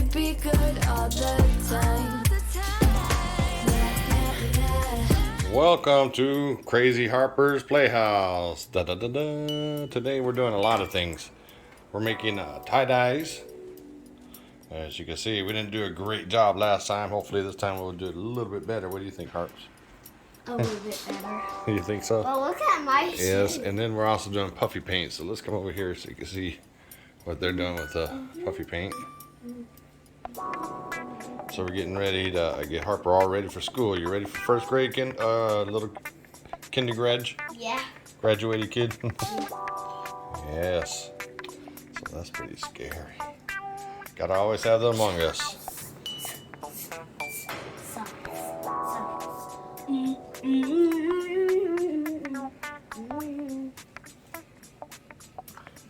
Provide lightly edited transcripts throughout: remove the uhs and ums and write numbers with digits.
can't be good all the time. Welcome to Crazy Harper's Playhouse. Da, da, da, da. Today we're doing a lot of things. We're making tie-dyes. As you can see, we didn't do a great job last time. Hopefully this time we'll do it a little bit better. What do you think, Harps? A little bit better. You think so? Well, look at my Yes, shape. and then we're also doing puffy paint. So let's come over here so you can see what they're doing with the puffy paint. So we're getting ready to get Harper all ready for school. You ready for first grade, little kindergarten? Yeah. Graduated kid? Yes. So that's pretty scary. Gotta always have them among us.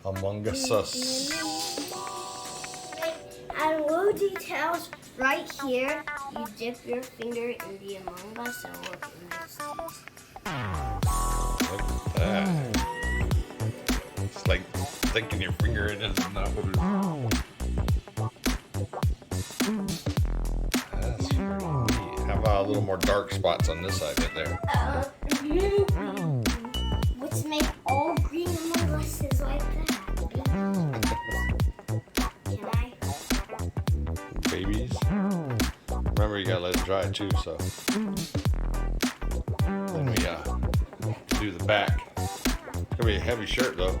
Among us. And little details right here. You dip your finger in the Among Us and look in this. Look at that. It's like sticking your finger in it. That's pretty neat. How about a little more dark spots on this side right there? Let's make all green Among Us's like that. Can I? Babies. Remember, you gotta let it dry too, so. Then we do the back. It's gonna be a heavy shirt though.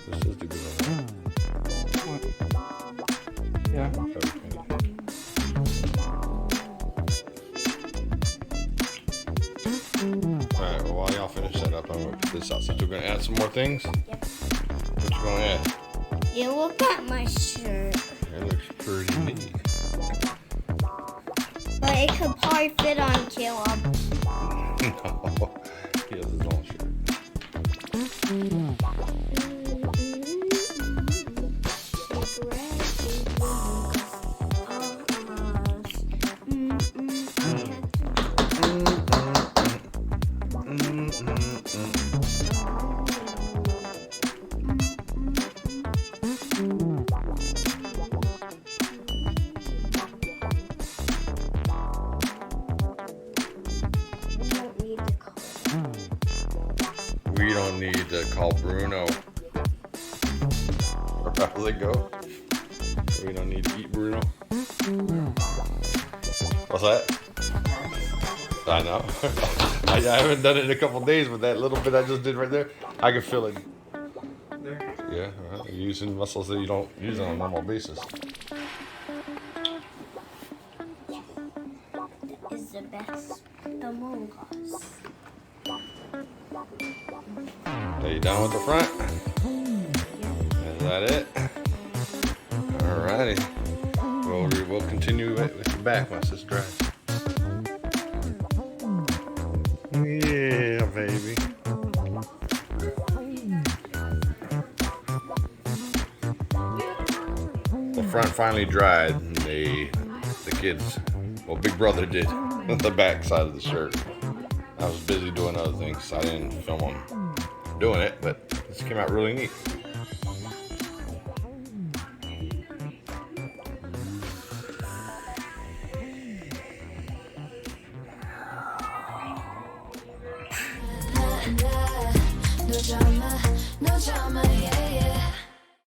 This is the good one. Yeah. Alright, well while y'all finish that up, I'm gonna put this out. So we're gonna add some more things? Yep. What you gonna add? Yeah, look at my shirt. It looks pretty neat. But it could probably fit on Caleb. No, he has his own shirt. We don't need to call Bruno. Or how does it go? We don't need to eat Bruno. What's that? I know. I haven't done it in a couple days, but that little bit I just did right there, I can feel it. There. Yeah, you're using muscles that you don't use on a normal basis. Is the best Among Us. Are you done with the front? Is that it? Alrighty. We'll continue with the back once this dries. Yeah, baby. The front finally dried. And the kids, well, Big Brother did the back side of the shirt. I was busy doing other things, so I didn't film them doing it, but this came out really neat. No drama, yeah, yeah.